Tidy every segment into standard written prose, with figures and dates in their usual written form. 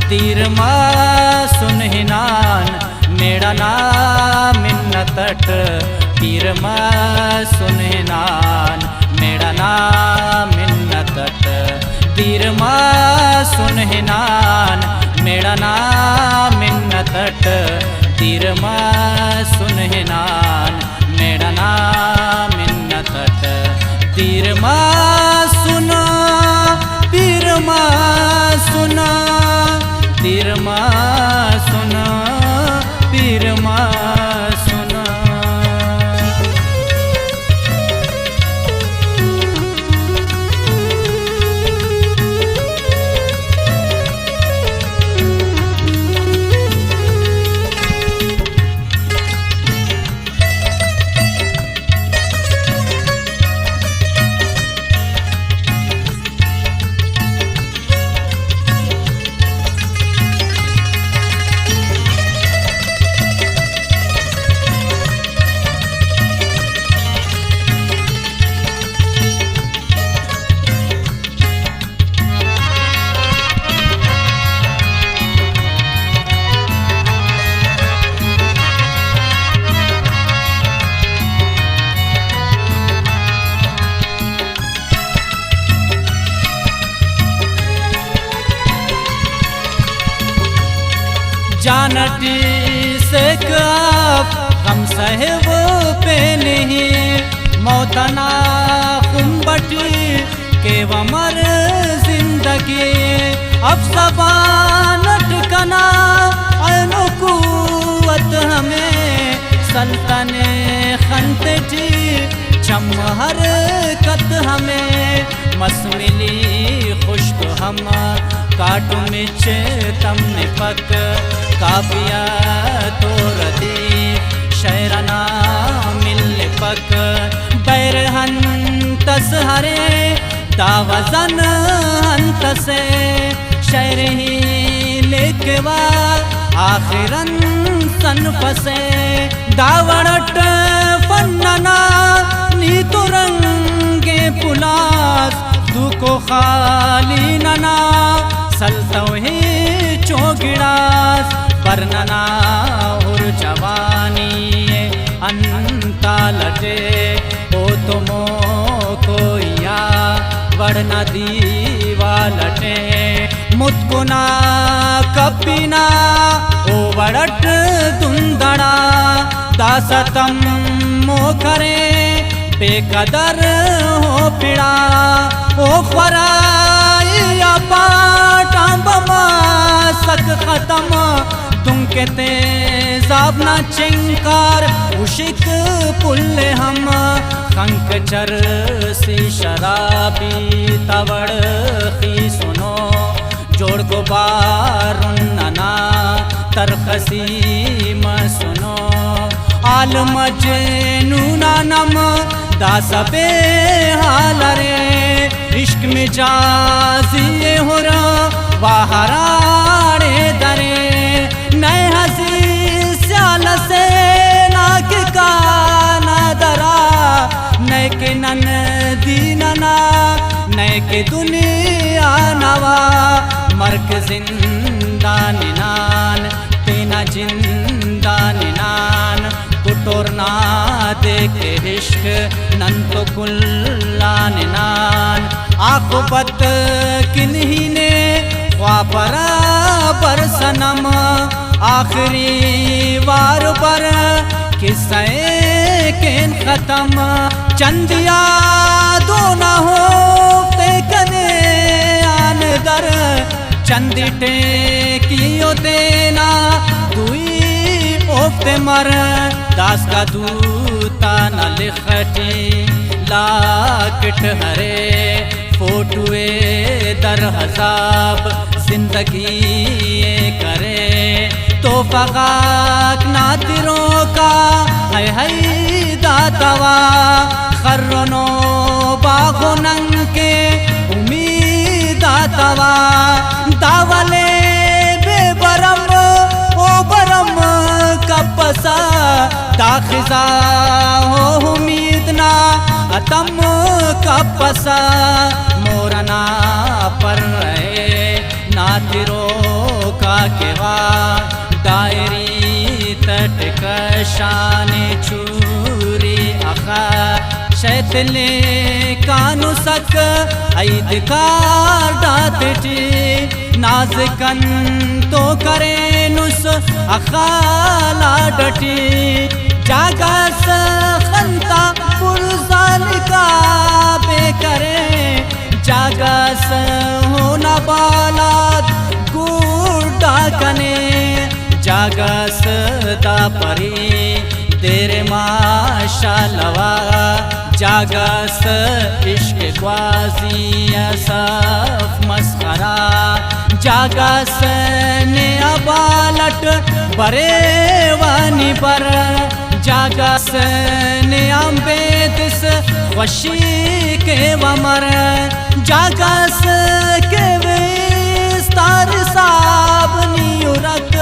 तीर मा सुनहिनान मेड़ना मिन्नतट तीर मा सुनहिनान मेड़ना मिन्नतट तीर मा सुनहिनान मेड़ना मिन्नतट तीर मा सुनहिनान मेड़ना मिन्नतट तीर मा सुना पीर मा सुना तीर मा सुना पीर मा सुना। जानटी से कब हम सहे वो पे नहीं मौतना कुंबटी के वमर जिंदगी अब सबानट कना अनुकुवत हमें सल्तने खंतटी चमहर कत हमें मसमिली खुश्क हम काटू मिच तमने पक कापिया तो रदी शैरना मिल पक बैर हंतस हरे दावजन हंतस शैर ही लेके वा आखिरन सन फसे दावड़ट फन्नना नी तुरंगे पुलास दुको खाली नना सलतो ही चौगिड़ास बरनना और जवानी अंता लटे ओ तुमो कोया वड़ना दीवा लटे मुतकुना कपिना ओ वड़ट दुंदड़ा दासतम मो करे बेकदर हो पिड़ा ओ खराया पाटा बमा सक खत्म तुम के तेजाब ना चिंकार उशिक पुल्ले हम कंक चर सी शराबी तवड़ की सुनो जोड़ को बारुन्नना तरखसी म सुनो आल मजनूना नम दासबे हाल रे इश्क में जाजिए हो रहा बाहराड़े दरे नए हसी स्याल से नाक का दरा नए के नन दीनना नए के दुनिया नवा मर्क जिंदा निनान तेना जिंदा निनान कुटोरना देखे इश्क नंत कुल्ला निनान आकुबत किन्हीं ने बराबर सनम आखिरी वार पर किस्से के खत्म चंदिया दो न हो ते कने आन दर चंदिटे कियो देना दुई ओफ्ते मर दास का दूता न लिखटी लाकट हरे फोटुए दर हजाब जिंदगी करे तो फकाक नातिरों का है दातवा खर्रनो बागो नंग के उम्मीद दातवा दावले बेबरम ओ बरम कपसा दाखिजा हो उम्मीद ना अतम कपसा मोरना पर रहे नातिरो का केवा दायरी तट कशाने छूरी अखा शैतले कानु सक ऐदकार डातटी नाजकन तो करे नुस अखाला डटी जागस खंता पुरजान का बेकरे जागस होना बालाद गुड़ा कने जागस दा परी तेरे माशालवा जागस इश्क ख्वाजी असफ मस्खरा जागस ने अबालट बरे वानी पर जागस ने अम्बेदिस वशी के वमर जागस के विस्तार साबनी उरक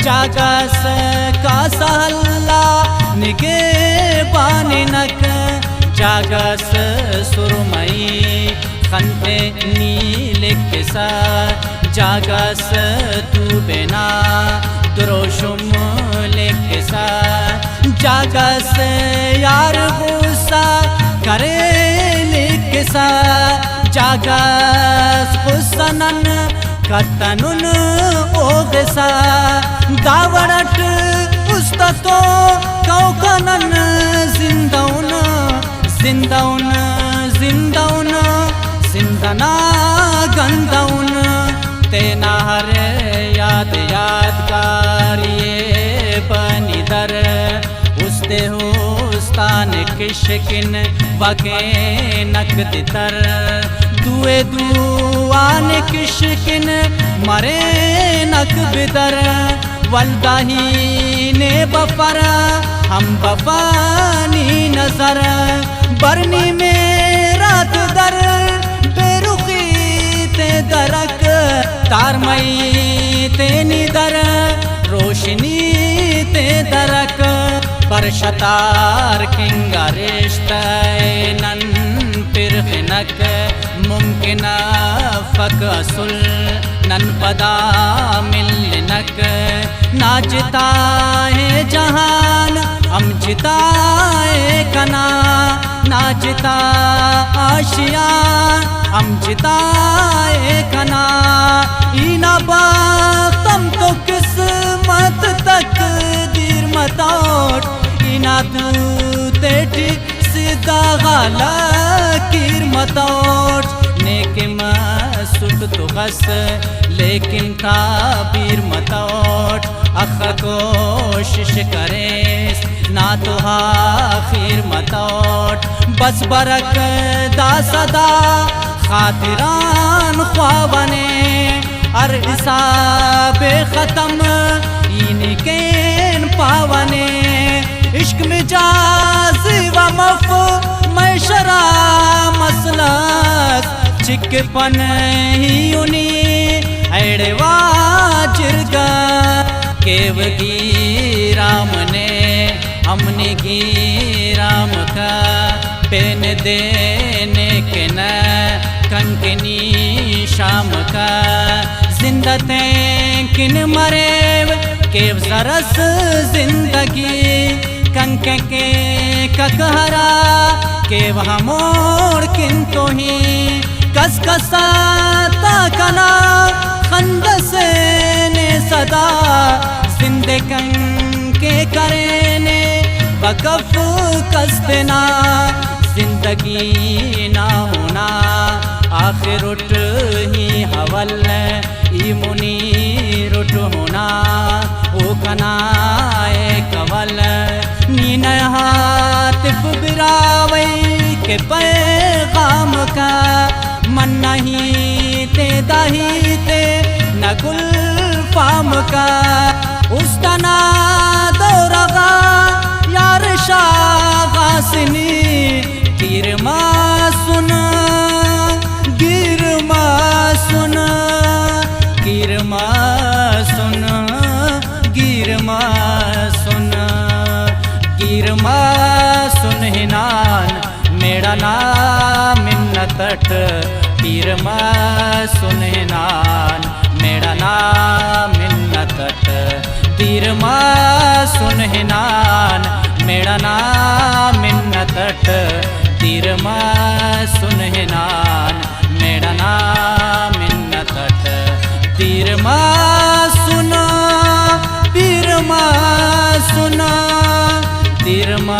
जागस का सहल्ला निगे पानी नक जागस सुरमई खंते नीले किसा जागस तू बिना द्रोशुम लेकिसा जागस यार गुस्सा करे लेकिसा जागस हुसनन कतनुन ओगसा दावड़ट उस्ततो कौकनन जिंदौन जिंदौन जिंदौन जिंदना गंदौन तेना हर याद यादगार ये बनिदर उस्ते हुस्तान किशकिन वके नकद तर दुए दुआन किशकिन मरे नक बिदर वल्दाही ने बफर हम बफानी नजर बरनी में रात दर बेरुखी ते दरक तारमई ते निदर रोशनी ते दरक परशतार किंगा रिश्ता नन पिरखनक मुमकिन फक असुल नन पदा मिलनक नाचता है जहान हम जिताए कना नाचता आशिया हम जिताए कना इना बातम तो किस्मत तक दीर मतौट इना तू तेटी सीधा गाला कीर मतौट नेके सुट तो बस लेकिन ताबीर मतौट अख कोशिश करे ना तो आखिर मतौट बस बरक दा सदा खातिरान ख्वाबने अर हिसाबे खत्म इनकेन पावने इश्क मिजाज व मफ मैशरा मसलक चिकपन ही उनी एड़वा जिरगा केवगी राम ने हमने गी राम का पेन देने के न कंकनी शाम का जिंदते किन मरेव केव सरस जिंदगी कंक के ककहरा केव हमोड़ किन तो ही कसकसा ताकना खंदसे ने सदा जिंदे के करेने बकफ कस्तना जिंदगी ना होना आखिर उठ ही हवल इमुनी रुट होना ओ कनाए कवल नीन हातिफ बिरावे के पैगाम का मन नहीं ते दाही ते न गुल फाम का उस्तना दौरगा यार शागासनी गिरमा सुना गिरमा सुना गिरमा सुना गिरमा सुना गिरमा सुन हिनान मेरा नाम मिन्नतट पीरमा सुन हिनान मेरा नाम मिन्न तट तीरमा सुनहनान मेड़ना मिन्न तट तीरमा सुना पीरमा सुना तीरमा